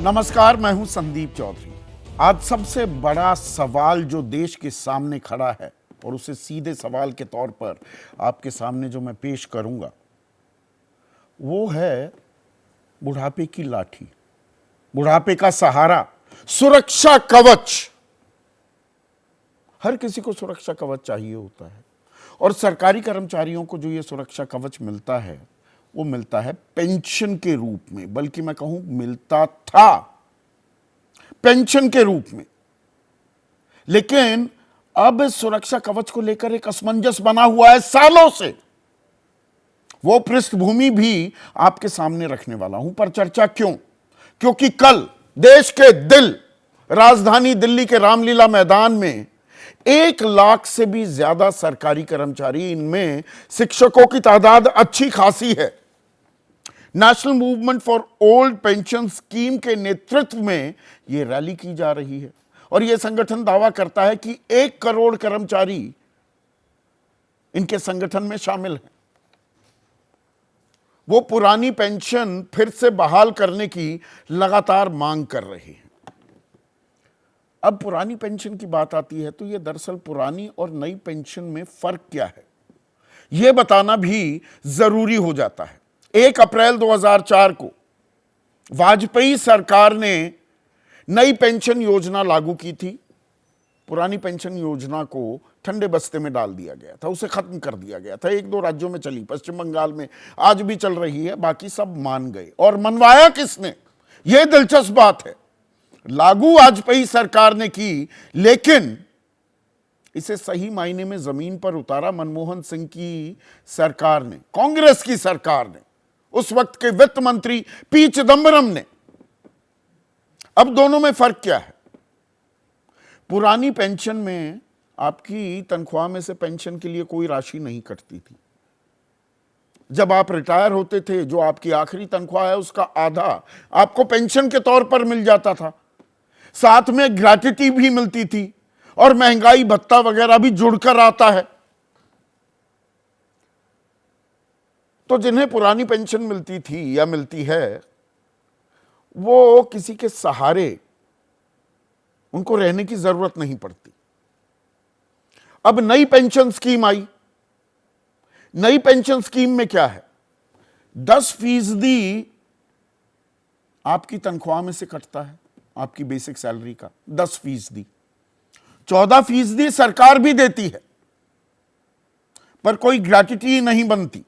नमस्कार, मैं हूं संदीप चौधरी। आज सबसे बड़ा सवाल जो देश के सामने खड़ा है और उसे सीधे सवाल के तौर पर आपके सामने जो मैं पेश करूंगा वो है बुढ़ापे की लाठी, बुढ़ापे का सहारा, सुरक्षा कवच। हर किसी को सुरक्षा कवच चाहिए होता है और सरकारी कर्मचारियों को जो ये सुरक्षा कवच मिलता है वो मिलता है पेंशन के रूप में, बल्कि मैं कहूं मिलता था पेंशन के रूप में। लेकिन अब इस सुरक्षा कवच को लेकर एक असमंजस बना हुआ है सालों से। वो पृष्ठभूमि भी आपके सामने रखने वाला हूं, पर चर्चा क्यों? क्योंकि कल देश के दिल, राजधानी दिल्ली के रामलीला मैदान में 1 लाख से भी ज्यादा सरकारी कर्मचारी, इनमें शिक्षकों की तादाद अच्छी खासी है, national movement for old pension scheme के नेतृत्व में यह रैली की जा रही है। और यह संगठन दावा करता है कि 1 करोड़ कर्मचारी इनके संगठन में शामिल हैं। वो पुरानी पेंशन फिर से बहाल करने की लगातार मांग कर रहे हैं। अब पुरानी पेंशन की बात आती है तो यह दरअसल पुरानी और नई पेंशन में फर्क क्या है, यह बताना भी जरूरी हो जाता है। 1 अप्रैल 2004 को वाजपेयी सरकार ने नई पेंशन योजना लागू की थी। पुरानी पेंशन योजना को ठंडे बस्ते में डाल दिया गया था, उसे खत्म कर दिया गया था। 1-2 राज्यों में चली, पश्चिम बंगाल में आज भी चल रही है, बाकी सब मान गए। और मनवाया किसने? यह दिलचस्प बात है। लागू वाजपेयी सरकार ने की, लेकिन इसे सही मायने में जमीन पर उतारा मनमोहन सिंह की सरकार ने, कांग्रेस की सरकार ने, उस वक्त के वित्त मंत्री पी चिदंबरम ने। अब दोनों में फर्क क्या है? पुरानी पेंशन में आपकी तनख्वाह में से पेंशन के लिए कोई राशि नहीं कटती थी। जब आप रिटायर होते थे, जो आपकी आखिरी तनख्वाह है उसका आधा आपको पेंशन के तौर पर मिल जाता था। साथ में ग्रेच्युटी भी मिलती थी और महंगाई भत्ता वगैरह भी जुड़कर आता है। तो जिन्हें पुरानी पेंशन मिलती थी या मिलती है, वो किसी के सहारे उनको रहने की जरूरत नहीं पड़ती। अब नई पेंशन स्कीम आई। नई पेंशन स्कीम में क्या है? 10% आपकी तनख्वाह में से कटता है, आपकी बेसिक सैलरी का 10%। 14% सरकार भी देती है, पर कोई ग्रेच्युटी नहीं बनती।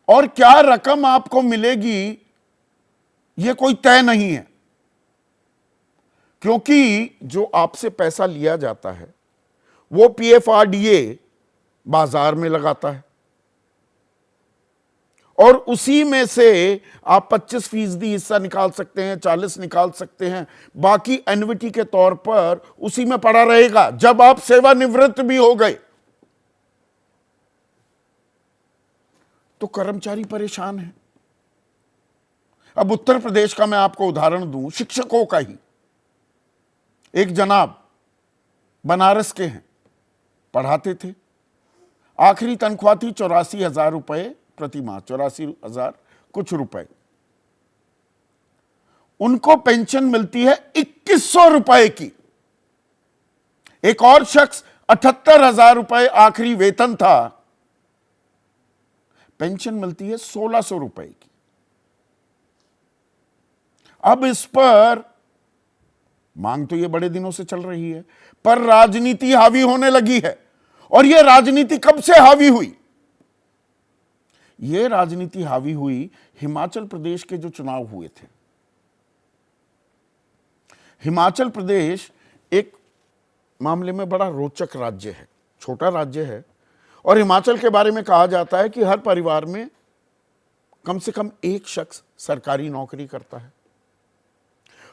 और क्या रकम आपको मिलेगी यह कोई तय नहीं है, क्योंकि जो आपसे पैसा लिया जाता है वो पीएफआरडीए बाजार में लगाता है और उसी में से आप 25% हिस्सा निकाल सकते हैं, 40 निकाल सकते हैं। बाकी एन्युटी के तौर पर उसी में पड़ा रहेगा जब आप सेवानिवृत्त भी हो गए। तो कर्मचारी परेशान है। अब उत्तर प्रदेश का मैं आपको उदाहरण दूं, शिक्षकों का ही। एक जनाब बनारस के हैं, पढ़ाते थे। आखिरी तनख्वाह थी 84,000 रुपए प्रति माह, 84,000 कुछ रुपए। उनको पेंशन मिलती है 2,100 रुपए की। एक और शख्स 78,000 रुपए आखिरी वेतन था, पेंशन मिलती है 1,600 रुपए की। अब इस पर मांग तो ये बड़े दिनों से चल रही है, पर राजनीति हावी होने लगी है। और यह राजनीति कब से हावी हुई? यह राजनीति हावी हुई हिमाचल प्रदेश के जो चुनाव हुए थे। हिमाचल प्रदेश एक मामले में बड़ा रोचक राज्य है, छोटा राज्य है। और हिमाचल के बारे में कहा जाता है कि हर परिवार में कम से कम एक शख्स सरकारी नौकरी करता है।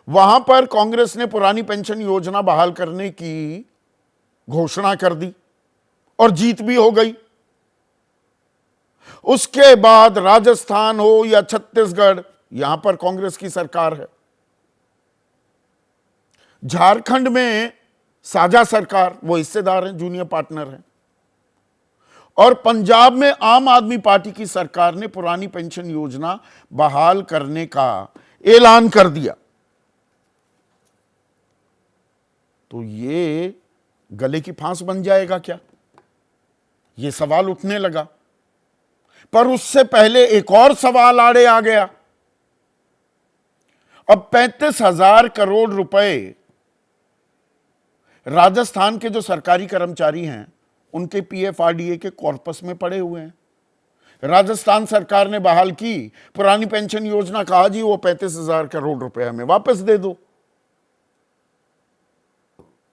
वहां पर कांग्रेस ने पुरानी पेंशन योजना बहाल करने की घोषणा कर दी और जीत भी हो गई। उसके बाद राजस्थान हो या छत्तीसगढ़, यहां पर कांग्रेस की सरकार है। झारखंड में साझा सरकार, वो हिस्सेदार हैं, जूनियर पार्टनर हैं। और पंजाब में आम आदमी पार्टी की सरकार ने पुरानी पेंशन योजना बहाल करने का ऐलान कर दिया। तो ये गले की फांस बन जाएगा क्या, ये सवाल उठने लगा। पर उससे पहले एक और सवाल आड़े आ गया। अब 35,000 करोड़ रुपए राजस्थान के जो सरकारी कर्मचारी हैं उनके पीएफआरडीए के कॉर्पस में पड़े हुए हैं। राजस्थान सरकार ने बहाल की पुरानी पेंशन योजना, कहा जी वो 35,000 करोड़ रुपए हमें वापस दे दो।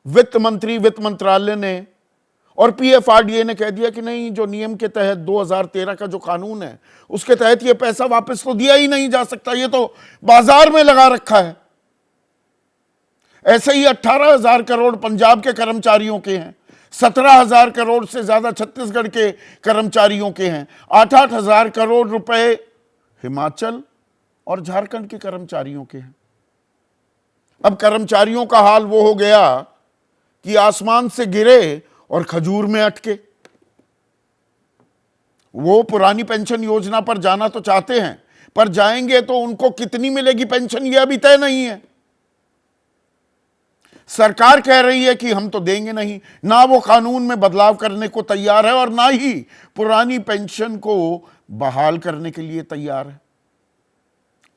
वित्त मंत्री, वित्त मंत्रालय ने और पीएफआरडीए ने कह दिया कि नहीं, जो नियम के तहत 2013 का जो कानून है उसके तहत ये पैसा वापस तो दिया ही नहीं जा सकता, ये तो बाजार में लगा रखा है। ऐसे ही 18,000 करोड़ पंजाब के कर्मचारियों के हैं, 17,000 करोड़ से ज्यादा छत्तीसगढ़ के कर्मचारियों के हैं, 8,000 करोड़ रुपए हिमाचल और झारखंड के कर्मचारियों के हैं। अब कर्मचारियों का हाल वो हो गया कि आसमान से गिरे और खजूर में अटके। वो पुरानी पेंशन योजना पर जाना तो चाहते हैं, पर जाएंगे तो उनको कितनी मिलेगी पेंशन ये अभी तय नहीं है। सरकार कह रही है कि हम तो देंगे नहीं, ना वो कानून में बदलाव करने को तैयार है और ना ही पुरानी पेंशन को बहाल करने के लिए तैयार है।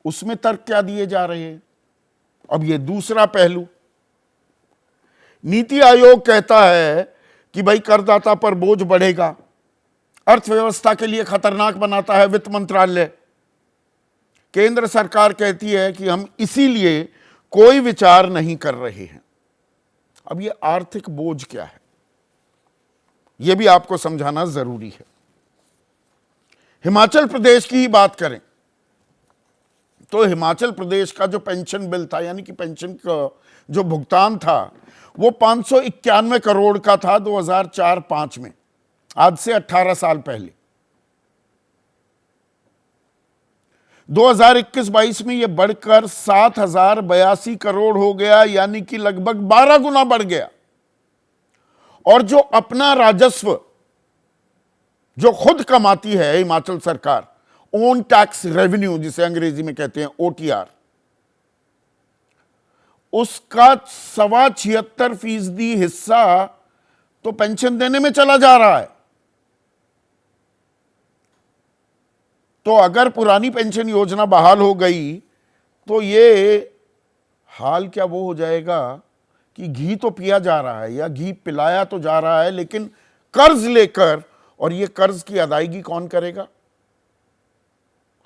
उसमें तर्क क्या दिए जा रहे हैं? अब ये दूसरा पहलू, नीति आयोग कहता है कि भाई करदाता पर बोझ बढ़ेगा, अर्थव्यवस्था के लिए खतरनाक बनाता है वित्त मंत्रालय। केंद्र सरकार कहती है कि हम इसीलिए कोई विचार नहीं कर रहे हैं। अब ये आर्थिक बोझ क्या है, यह भी आपको समझाना जरूरी है। हिमाचल प्रदेश की ही बात करें तो हिमाचल प्रदेश का जो पेंशन बिल था, यानी कि पेंशन का जो भुगतान था, वो 591 करोड़ का था 2004-05 में, आज से 18 साल पहले। 2021-22 में यह बढ़कर 7,082 करोड़ हो गया, यानी कि लगभग 12 गुना बढ़ गया। और जो अपना राजस्व जो खुद कमाती है हिमाचल सरकार, ओन टैक्स रेवेन्यू जिसे अंग्रेजी में कहते हैं ओटीआर, उसका 76.25% हिस्सा तो पेंशन देने में चला जा रहा है। तो अगर पुरानी पेंशन योजना बहाल हो गई तो ये हाल क्या वो हो जाएगा कि घी तो पिया जा रहा है या घी पिलाया तो जा रहा है, लेकिन कर्ज लेकर, और ये कर्ज की अदायगी कौन करेगा?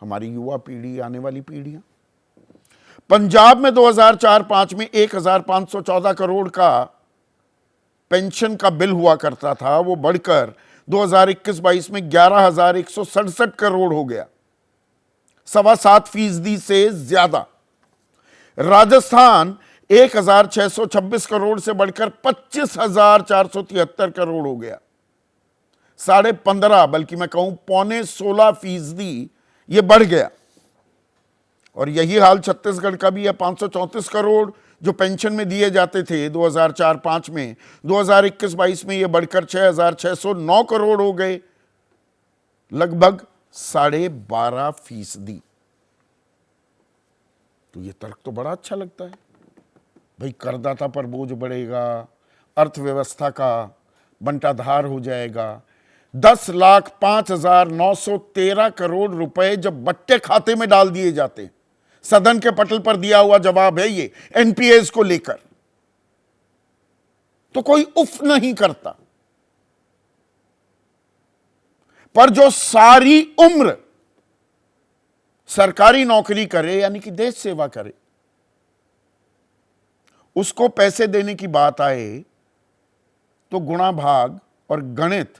हमारी युवा पीढ़ी, आने वाली पीढ़ियां। पंजाब में 2004-05 में 1,514 करोड़ का पेंशन का बिल हुआ करता था, वो बढ़कर 2021-22 में 11,167 करोड़ हो गया, 7.25% से ज्यादा। राजस्थान 1,626 करोड़ से बढ़कर 25,473 करोड़ हो गया, 15.5% बल्कि मैं कहूं 15.25% ये बढ़ गया। और यही हाल छत्तीसगढ़ का भी है। 534 करोड़ जो पेंशन में दिए जाते थे 2004-05 में, 2021-22 में ये बढ़कर 6,609 करोड़ हो गए, लगभग 12.5%। तो ये तर्क तो बड़ा अच्छा लगता है, भाई करदाता पर बोझ बढ़ेगा, अर्थव्यवस्था का बंटाधार हो जाएगा। 10,05,913 करोड़ रुपए जब बट्टे खाते में डाल दिए जाते, सदन के पटल पर दिया हुआ जवाब है ये एनपीएस को लेकर, तो कोई उफ नहीं करता। पर जो सारी उम्र सरकारी नौकरी करे, यानी कि देश सेवा करे, उसको पैसे देने की बात आए तो गुणा भाग और गणित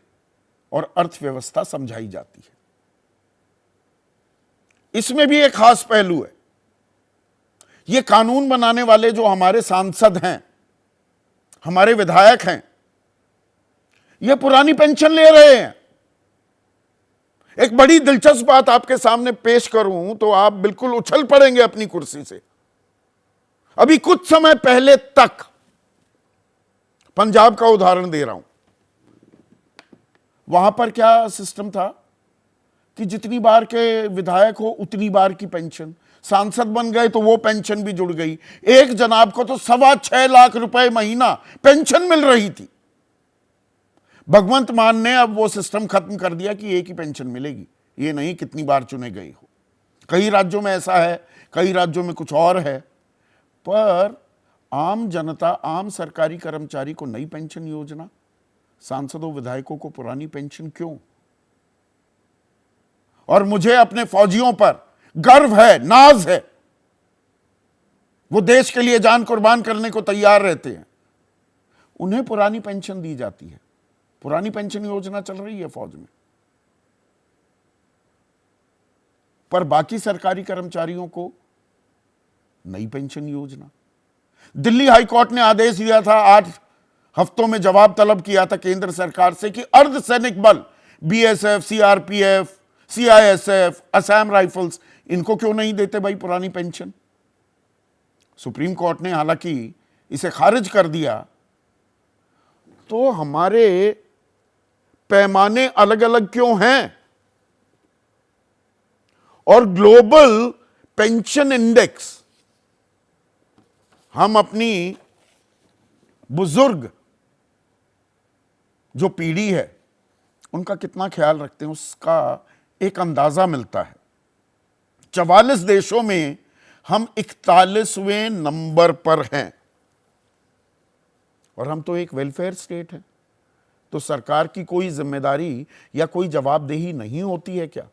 और अर्थव्यवस्था समझाई जाती है। इसमें भी एक खास पहलू है। ये कानून बनाने वाले जो हमारे सांसद हैं, हमारे विधायक हैं, ये पुरानी पेंशन ले रहे हैं। एक बड़ी दिलचस्प बात आपके सामने पेश करूं तो आप बिल्कुल उछल पड़ेंगे अपनी कुर्सी से। अभी कुछ समय पहले तक, पंजाब का उदाहरण दे रहा हूं, वहां पर क्या सिस्टम था कि जितनी बार के विधायक हो उतनी बार की पेंशन, सांसद बन गए तो वो पेंशन भी जुड़ गई। एक जनाब को तो 6.25 लाख रुपए महीना पेंशन मिल रही थी। भगवंत मान ने अब वो सिस्टम खत्म कर दिया कि एक ही पेंशन मिलेगी, ये नहीं कितनी बार चुने गए हो। कई राज्यों में ऐसा है, कई राज्यों में कुछ और है, पर आम जनता, आम सरकारी कर्मचारी को नई पेंशन योजना, सांसदों विधायकों को पुरानी पेंशन क्यों? और मुझे अपने फौजियों पर गर्व है, नाज है, वो देश के लिए जान कुर्बान करने को तैयार रहते हैं, उन्हें पुरानी पेंशन दी जाती है। पुरानी पेंशन योजना चल रही है फौज में, पर बाकी सरकारी कर्मचारियों को नई पेंशन योजना। दिल्ली हाई कोर्ट ने आदेश दिया था, 8 हफ्तों में जवाब तलब किया था केंद्र सरकार से कि अर्धसैनिक बल, BSF, CRPF, CISF, Assam rifles, इनको क्यों नहीं देते भाई पुरानी पेंशन? सुप्रीम कोर्ट ने हालांकि इसे खारिज कर दिया। तो हमारे पैमाने अलग अलग क्यों हैं? और ग्लोबल पेंशन इंडेक्स, हम अपनी बुजुर्ग जो पीढ़ी है उनका कितना ख्याल रखते हैं उसका एक अंदाजा मिलता है। 44 देशों में हम 41वें नंबर पर हैं, और हम तो एक वेलफेयर स्टेट है, तो सरकार की कोई जिम्मेदारी या कोई जवाबदेही नहीं होती है क्या?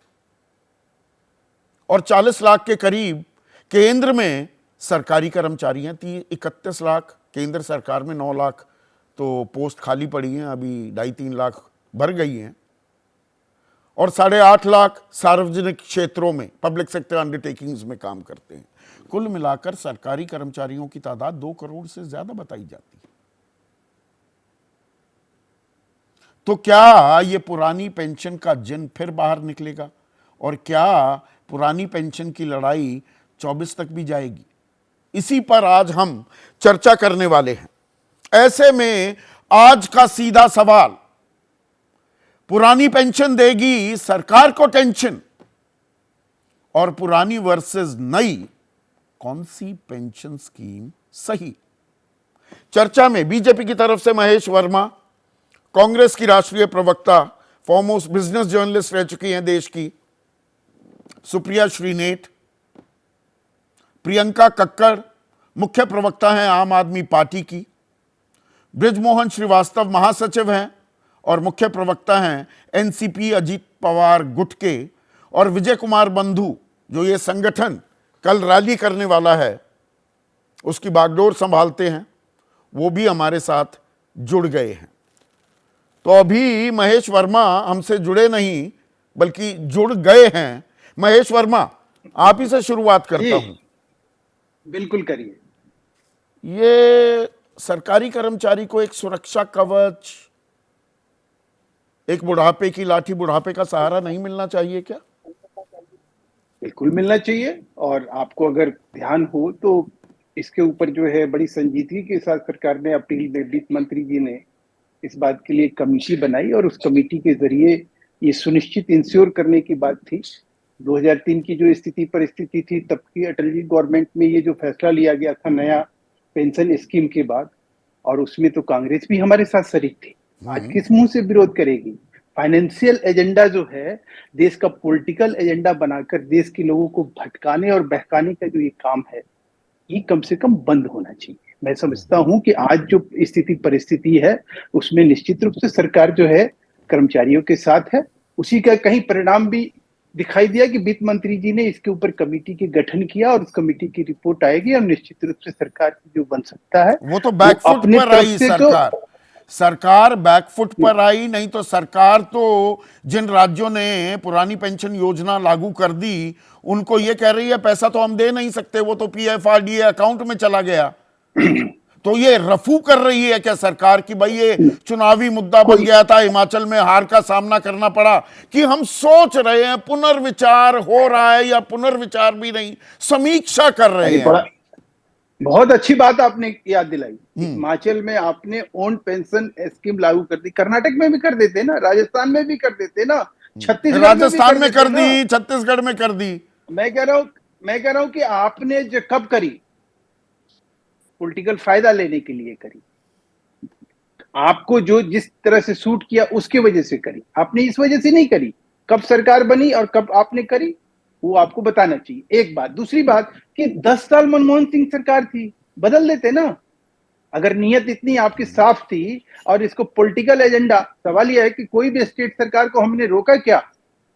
और 40 लाख के करीब केंद्र में सरकारी कर्मचारी हैं, 31 लाख केंद्र सरकार में, 9 लाख तो पोस्ट खाली पड़ी हैं, अभी 2.5-3 लाख भर गई हैं, और 8.5 लाख सार्वजनिक क्षेत्रों में, पब्लिक सेक्टर अंडरटेकिंग्स में काम करते हैं। कुल मिलाकर सरकारी कर्मचारियों की तादाद 2 करोड़ से ज्यादा बताई जाती है। तो क्या ये पुरानी पेंशन का जिन फिर बाहर निकलेगा? और क्या पुरानी पेंशन की लड़ाई 24 तक भी जाएगी? इसी पर आज हम चर्चा करने वाले हैं। ऐसे में आज का सीधा सवाल, पुरानी पेंशन देगी सरकार को टेंशन, और पुरानी वर्सेस नई, कौन सी पेंशन स्कीम सही? चर्चा में बीजेपी की तरफ से महेश वर्मा, कांग्रेस की राष्ट्रीय प्रवक्ता, फॉरमोस्ट बिजनेस जर्नलिस्ट रह चुकी हैं देश की, सुप्रिया श्रीनेट, प्रियंका कक्कड़ मुख्य प्रवक्ता हैं आम आदमी पार्टी की, बृजमोहन श्रीवास्तव महासचिव हैं और मुख्य प्रवक्ता हैं एनसीपी अजीत पवार गुट के, और विजय कुमार बंधु जो ये संगठन कल रैली करने वाला है उसकी बागडोर संभालते हैं, वो भी हमारे साथ जुड़ गए हैं। तो अभी महेश वर्मा हमसे जुड़े नहीं बल्कि जुड़ गए हैं। महेश वर्मा, आप ही से शुरुआत करता हूं। बिल्कुल करिए। ये सरकारी कर्मचारी को एक सुरक्षा कवच, एक बुढ़ापे की लाठी, बुढ़ापे का सहारा नहीं मिलना चाहिए क्या? बिल्कुल मिलना चाहिए। और आपको अगर ध्यान हो तो इसके ऊपर जो है बड़ी संजीदगी के साथ सरकार ने अप्रैल में वित्त मंत्री जी ने इस बात के लिए कमेटी बनाई, और उस कमेटी के जरिए ये सुनिश्चित इंश्योर करने की बात थी। 2003 की जो स्थिति परिस्थिति थी तब की अटल जी गवर्नमेंट में ये जो फैसला लिया गया था नया पेंशन स्कीम के बाद, और उसमें तो कांग्रेस भी हमारे साथ शरीक थी। आज किस मुंह से विरोध करेगी? फाइनेंशियल एजेंडा जो है देश का पॉलिटिकल एजेंडा बनाकर देश के लोगों को भटकाने और बहकाने का जो ये काम है, ये कम से कम बंद होना चाहिए। मैं समझता हूं कि आज जो स्थिति परिस्थिति है उसमें निश्चित रूप से सरकार जो है कर्मचारियों के साथ है। उसी का कहीं परिणाम भी दिखाई दिया कि वित्त मंत्री जी ने इसके ऊपर कमेटी के गठन किया, और उस कमेटी की रिपोर्ट आएगी और निश्चित रूप से सरकार की जो बन सकता है वो तो बैकफुट पर आई सरकार बैकफुट पर आई। नहीं तो सरकार तो जिन राज्यों ने पुरानी पेंशन योजना लागू कर दी उनको ये कह रही है पैसा तो हम दे नहीं सकते, वो तो पीएफआरडीए अकाउंट में चला गया। तो ये रफू कर रही है क्या सरकार की भाई ये चुनावी मुद्दा बन गया था, हिमाचल में हार का सामना करना पड़ा, कि हम सोच रहे हैं पुनर्विचार हो रहा है, या पुनर्विचार भी नहीं, समीक्षा कर रहे हैं? बहुत अच्छी बात आपने याद दिलाई। हिमाचल में आपने ओन पेंशन स्कीम लागू कर दी, कर्नाटक में भी कर देते ना, राजस्थान में भी कर देते ना, छत्तीसगढ़ राजस्थान में कर दी, छत्तीसगढ़ में कर दी। मैं कह रहा हूँ मैं कह रहा हूं कि आपने जो कब करी, पॉलिटिकल फायदा लेने के लिए करी, आपको जो जिस तरह से सूट किया उसके वजह से करी, आपने इस वजह से नहीं करी। कब सरकार बनी और कब आपने करी वो आपको बताना चाहिए। एक बात। दूसरी बात कि 10 साल मनमोहन सिंह सरकार थी, बदल देते ना। अगर नीयत इतनी आपकी साफ थी और इसको पॉलिटिकल एजेंडा, सवाल यह है कि कोई भी स्टेट सरकार को हमने रोका क्या?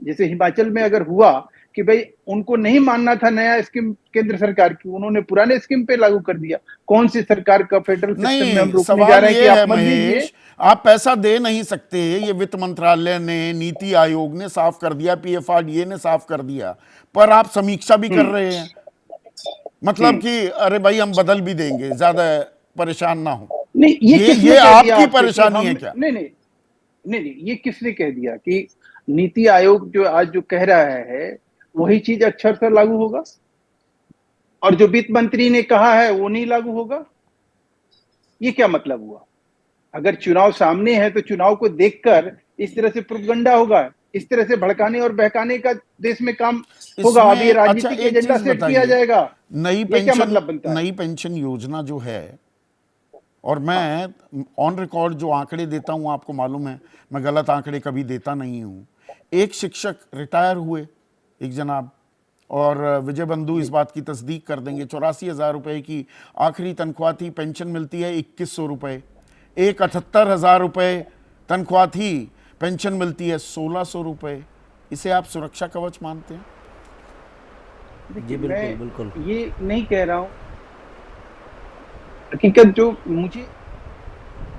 जैसे हिमाचल में अगर हुआ कि भाई उनको नहीं मानना था नया स्कीम केंद्र सरकार की, उन्होंने पुराने स्कीम पे लागू कर दिया। कौन सी सरकार का फेडरल सिस्टम में हम नहीं, रोकने जा सवाल रहे हैं कि ये है आप मत दीजिए? महेश, आप पैसा दे नहीं सकते। ये वित्त मंत्रालय ने, नीति आयोग ने साफ कर दिया, पीएफआरडीए ने साफ कर दिया, पर आप समीक्षा भी कर हम्म। रहे हैं। मतलब हम्म। कि अरे भाई हम बदल भी देंगे, ज्यादा परेशान ना हो। नहीं, ये ये किसने कह दिया आपकी आपसे कि परेशानी हम, है क्या? नहीं नहीं, नहीं नहीं, ये किसने कह दिया कि नीति आयोग जो आज जो कह रहा है वही चीज अक्षरशः लागू होगा और जो वित्त मंत्री ने कहा है वो नहीं लागू होगा? ये क्या मतलब हुआ? अगर चुनाव सामने है तो चुनाव को देखकर इस तरह से प्रोपगंडा होगा, इस तरह से भड़काने और बहकाने का देश में काम होगा। अब ये इसमें अच्छा राजनीतिक एक एजेंडा चीज सेट किया बताइए, जाएगा। नई ये क्या पेंशन मतलब बनता है? नई पेंशन योजना जो है, और हाँ। मैं ऑन रिकॉर्ड जो आंकड़े देता हूं आपको मालूम है, मैं गलत आंकड़े कभी देता नहीं हूं। एक शिक्षक रिटायर हुए, एक जनाब, और विजय बंधु इस जी। बात की तस्दीक कर देंगे, 84,000 रुपए की आखिरी तनख्वाह थी, पेंशन मिलती है 2100 रुपए। एक 78,000 रुपए तनख्वाह थी, पेंशन मिलती है 1600 रुपए। इसे आप सुरक्षा कवच मानते हैं? जी देखिए, बिल्कुल मैं बिल्कुल। ये नहीं कह रहा हूं। हकीकत जो मुझे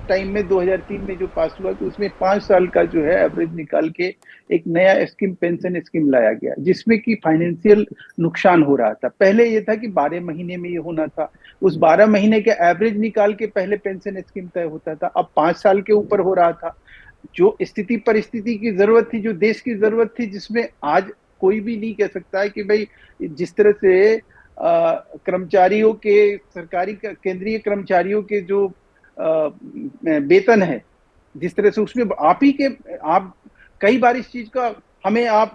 टाइम में 2003 में जो पास हुआ कि उसमें 5 साल का जो है एवरेज निकाल के एक नया स्कीम, पेंशन स्कीम लाया गया जिसमें कि फाइनेंशियल नुकसान हो रहा था। पहले ये था कि 12 महीने में ये होना था, उस 12 महीने के एवरेज निकाल के पहले पेंशन स्कीम तय होता था, अब 5 साल के ऊपर हो रहा था। जो स्थिति परिस्थिति की जरूरत थी, जो देश की जरूरत थी, जिसमें आज कोई भी नहीं कह सकता है कि भाई जिस तरह से कर्मचारियों के, सरकारी केंद्रीय कर्मचारियों के जो वेतन है, जिस तरह से उसमें आप ही के, आप कई बार इस चीज का हमें आप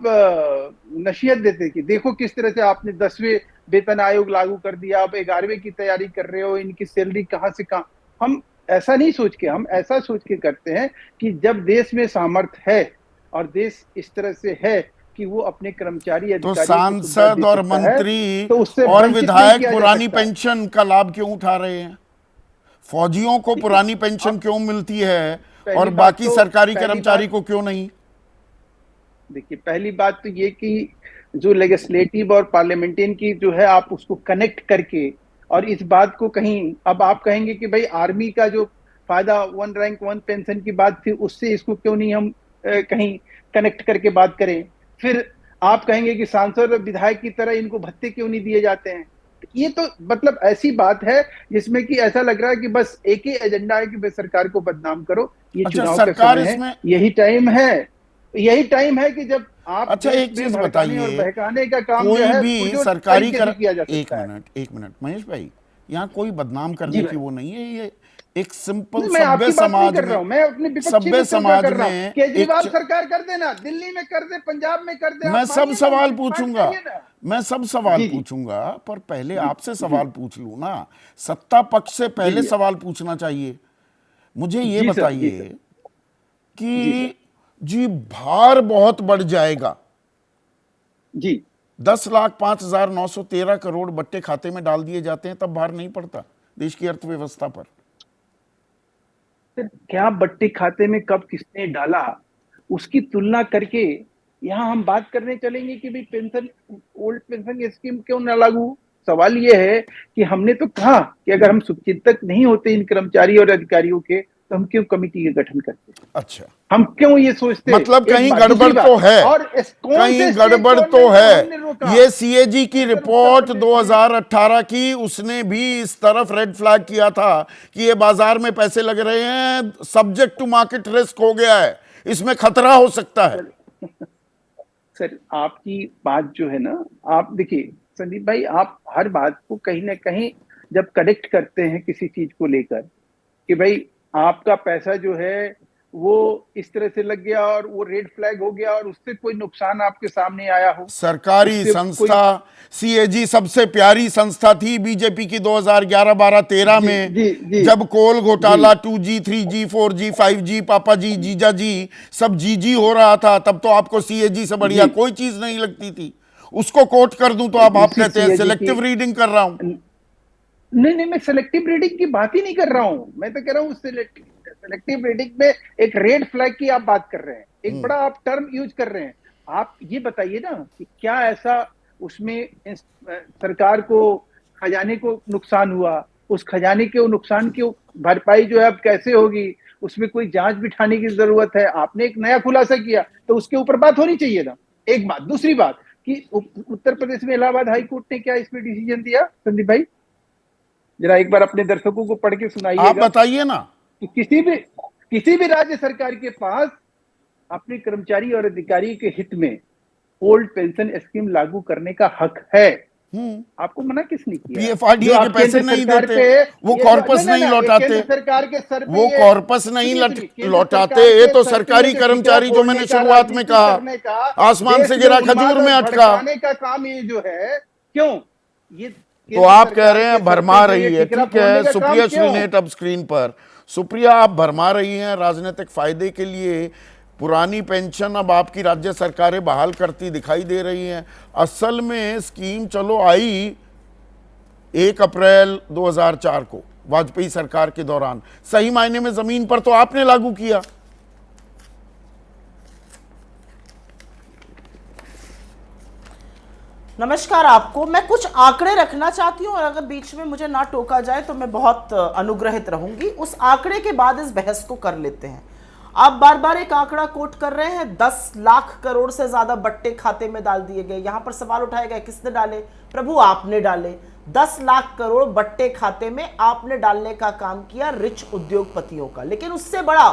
नसीहत देते कि देखो किस तरह से आपने 10वें वेतन आयोग लागू कर दिया, आप 11वें की तैयारी कर रहे हो, इनकी सैलरी कहाँ से कहाँ। हम ऐसा नहीं सोच के, हम ऐसा सोच के करते हैं कि जब देश में सामर्थ्य है और देश इस तरह से है कि वो अपने कर्मचारी तो अधिकारियों को सुविधा सांसद दे और सकता है, मंत्री तो उससे और वंचित नहीं विधायक किया जा पुरानी सकता है। पेंशन का लाभ क्यों उठा रहे हैं? फौजियों को देखिए, पुरानी पेंशन अब क्यों मिलती है और पहली बात बाकी तो सरकारी पहली कर्मचारी बात को क्यों नहीं? देखिए, पहली बात तो ये कि जो लेजिस्लेटिव और पार्लियामेंटेरियन की जो है, आप उसको कनेक्ट करके और इस बात को कहीं, अब आप कहेंगे कि भाई आर्मी का जो फायदा वन रैंक वन पेंशन की बात थी उससे इसको क्यों नहीं हम कहीं कनेक्ट करके बात करें? फिर आप कहेंगे कि सांसद और विधायक की तरह इनको भत्ते क्यों नहीं दिए जाते हैं? ये तो मतलब ऐसी बात है जिसमें कि ऐसा लग रहा है कि बस एक ही एजेंडा है कि भाई सरकार को बदनाम करो। ये अच्छा, चुनाव का सरकार समय है, इसमें, यही टाइम है कि जब आप अच्छा देश एक में चीज भड़काने और बताइए, बहकाने का काम जो कोई है भी पुरजोर सरकारी तरीके कर, से किया जा एक सकता है। मिनट एक मिनट महेश भाई, यहाँ कोई बदनाम जी करने की भाई। वो नहीं है। ये एक सिंपल नहीं, मैं सभ्य आपकी बात नहीं समाज कर रहा में, हूं, मैं अपने विपक्षी सभ्य मित्रों का समाज कर रहा हूं। में एक केजरीवाल सरकार कर देना, दिल्ली में कर दे, पंजाब में कर दे, मैं आप सब मानिए ना, सवाल उससे बात पूछूंगा, करिए ना। मैं सब सवाल जी जी पूछूंगा, पर पहले जी आपसे जी सवाल पूछ लूं ना। सत्ता पक्ष से जी पहले जी सवाल पूछना चाहिए। मुझे ये जी सर, जी बताइए सर, जी सर, कि जी भार बहुत बढ़ जाएगा, जी 10,05,913 करोड़ बट्टे खाते में डाल दिए जाते हैं, तब भार नहीं पड़ता देश की अर्थव्यवस्था पर? सर क्या बट्टे खाते में कब किसने डाला उसकी तुलना करके यहाँ हम बात करने चलेंगे कि भाई पेंशन, ओल्ड पेंशन स्कीम क्यों ना लागू? सवाल ये है कि हमने तो कहा कि अगर हम शुभचिंतक नहीं होते इन कर्मचारी और अधिकारियों के तो हम क्यों कमेटी का गठन करते? अच्छा, हम क्यों ये सोचते? मतलब एक कहीं बात। गड़बड़ दूसरी तो बात, है, और कौन कहीं से स्टेट गड़बड़ तो गवर्नमेंट को है। हमने रोका? ये सीएजी की जैसे सर उत्तर रिपोर्ट प्रदेश में, 2018 की, उसने भी इस तरफ रेड फ्लैग किया था कि ये बाजार में पैसे लग रहे हैं, सब्जेक्ट टू मार्केट रिस्क हो गया है, इसमें खतरा हो सकता है। सर, सर आपकी बात जो है ना, आप देखिए संदीप भाई, आप हर बात को कहीं ना कहीं जब कनेक्ट करते हैं किसी चीज को लेकर कि भाई आपका पैसा जो है वो इस तरह से लग गया और वो रेड फ्लैग हो गया और उससे कोई नुकसान आपके सामने आया हो? सरकारी उससे संस्था सीएजी सबसे प्यारी संस्था थी बीजेपी की 2011, 12, 13 जी में, जी जी जब कोल जी घोटाला 2G, 3G, 4G, 5G, पापा जी, जीजा जी सब जीजी हो रहा था, तब तो आपको सीएजी से बढ़िया जी। कोई चीज नहीं लगती थी। उसको कोट कर दूं तो अब आप उसी कहते हैं सीएजी की, सिलेक्टिव रीडिंग कर रहा हूं। नहीं नहीं, मैं सिलेक्टिव रीडिंग की बात ही नहीं कर रहा हूं। मैं तो कह रहा हूं सिलेक्टिव रीडिंग में एक रेड फ्लैग की आप बात कर रहे हैं, एक बड़ा आप टर्म यूज कर रहे हैं। आप ये बताइए ना कि क्या ऐसा उसमें सरकार को, खजाने को नुकसान हुआ? उस खजाने के नुकसान की भरपाई जो है अब कैसे होगी, उसमें कोई जांच बिठाने की जरूरत है। आपने एक नया खुलासा किया तो उसके ऊपर बात होनी चाहिए ना। एक बात। दूसरी बात कि उत्तर प्रदेश में इलाहाबाद हाई कोर्ट ने क्या इसमें डिसीजन दिया, संदीप भाई? जरा एक बार अपने दर्शकों को पढ़ के आप सुनाइएगा बताइए ना। कि किसी भी राज्य सरकार के पास अपने कर्मचारी और अधिकारी के हित में ओल्ड पेंशन स्कीम लागू करने का हक है। आपको मना किसने किया? जो पीएफआरडीए के आप पैसे केंद्र नहीं सरकार देते, पे, वो ये कॉर्पस नहीं ये लौटाते, केंद्र सरकार के सर पे वो ये, कॉर्पस नहीं सुनिए सुनिए, केंद्र लौटाते। सरकार ये के तो सर पे सरकारी ये जो कर्मचारी ठिकरा जो फोड़ने मैंने का, शुरुआत में राजनीति कहा, करने का, आसमान देश से में गिरा उन्माद खजूर और में अटका। भड़काने का काम ये जो है, क्यों? ये तो केंद्र आप कह सरकार रहे के हैं सर भरमा पे जो ये रही है, ठिकरा ठीक फोड़ने है। का काम सुप्रिया क्यों? श्रीनेट अब स्क्रीन पर। सुप्रिया, आप भरमा रही हैं राजनीतिक फायदे के लिए। पुरानी पेंशन अब आपकी राज्य सरकारें बहाल करती दिखाई दे रही हैं। असल में स्कीम चलो आई 1 अप्रैल 2004 को वाजपेयी सरकार के दौरान, सही मायने में जमीन पर तो आपने लागू किया। नमस्कार आपको। मैं कुछ आंकड़े रखना चाहती हूं और अगर बीच में मुझे ना टोका जाए तो मैं बहुत अनुग्रहित रहूंगी। उस आंकड़े के बाद इस बहस को कर लेते हैं। आप बार बार एक आंकड़ा कोट कर रहे हैं, 10 लाख करोड़ से ज्यादा बट्टे खाते में डाल दिए गए। यहां पर सवाल उठाया गया किसने डाले? प्रभु आपने डाले। 10 लाख करोड़ बट्टे खाते में आपने डालने का काम किया रिच उद्योगपतियों का। लेकिन उससे बड़ा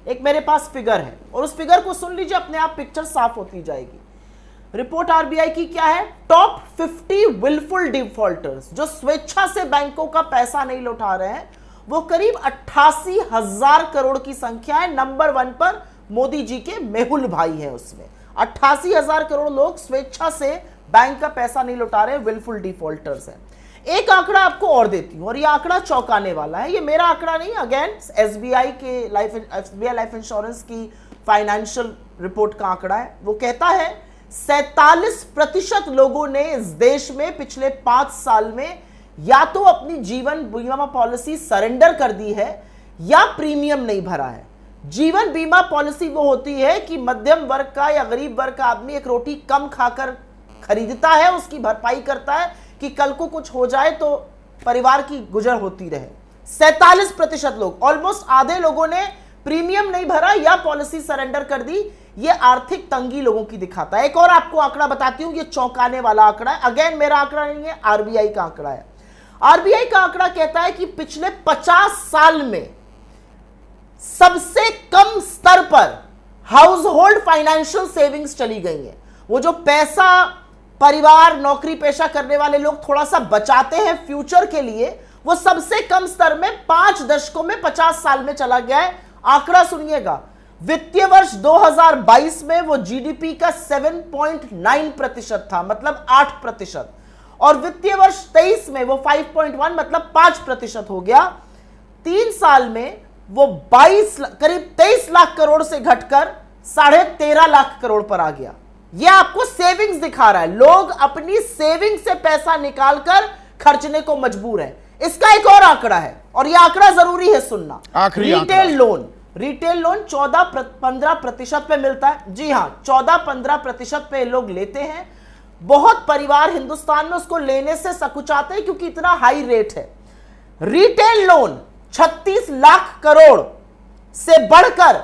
एक मेरे पास फिगर है और उस फिगर को सुन लीजिए, अपने आप पिक्चर साफ होती जाएगी। रिपोर्ट आरबीआई की क्या है? टॉप 50 विलफुल डिफॉल्टर्स जो स्वेच्छा से बैंकों का पैसा नहीं लौटा रहे हैं, वो करीब 88,000 करोड़ की संख्या है। नंबर 1 पर मोदी जी के मेहुल भाई हैं। उसमें 88,000 करोड़ लोग स्वेच्छा से बैंक का पैसा नहीं लौटा रहे, विलफुल डिफॉल्टर्स हैं। एक आंकड़ा आपको और देती हूं और ये आंकड़ा चौंकाने वाला है। ये मेरा आंकड़ा नहीं, अगेन एसबीआई लाइफ इंश्योरेंस की फाइनेंशियल रिपोर्ट का आंकड़ा है। वो कहता है 47% लोगों ने इस देश में पिछले 5 साल में या तो अपनी जीवन बीमा पॉलिसी सरेंडर कर दी है या प्रीमियम नहीं भरा है। जीवन बीमा पॉलिसी वो होती है कि मध्यम वर्ग का या गरीब वर्ग का आदमी एक रोटी कम खाकर खरीदता है, उसकी भरपाई करता है कि कल को कुछ हो जाए तो परिवार की गुजर होती रहे। 47% लोग, ऑलमोस्ट आधे लोगों ने प्रीमियम नहीं भरा या पॉलिसी सरेंडर कर दी। ये आर्थिक तंगी लोगों की दिखाता है। एक और आपको आंकड़ा बताती हूं, ये चौंकाने वाला आंकड़ा है। अगेन मेरा आंकड़ा नहीं है, आरबीआई का आंकड़ा है। आरबीआई का आंकड़ा कहता है कि पिछले 50 साल में सबसे कम स्तर पर हाउस होल्ड फाइनेंशियल सेविंग्स चली गई है। वो जो पैसा परिवार, नौकरी पेशा करने वाले लोग थोड़ा सा बचाते हैं फ्यूचर के लिए, वो सबसे कम स्तर में 5 दशकों में 50 साल में चला गया है। आंकड़ा सुनिएगा, वित्तीय वर्ष 2022 में वो जीडीपी का 7.9% था, मतलब 8%, और वित्तीय वर्ष 23 में वो 5.1 मतलब 5% हो गया। 3 साल में वो करीब 23 लाख करोड़ से घटकर 13.5 लाख करोड़ पर आ गया। यह आपको सेविंग्स दिखा रहा है। लोग अपनी सेविंग से पैसा निकालकर खर्चने को मजबूर हैं। इसका एक और आंकड़ा है और यह आंकड़ा जरूरी है सुनना। रिटेल लोन 14-15% पे मिलता है। जी हां, 14-15% पे लोग लेते हैं। बहुत परिवार हिंदुस्तान में उसको लेने से सकुचाते हैं क्योंकि इतना हाई रेट है। रिटेल लोन 36 लाख करोड़ से बढ़कर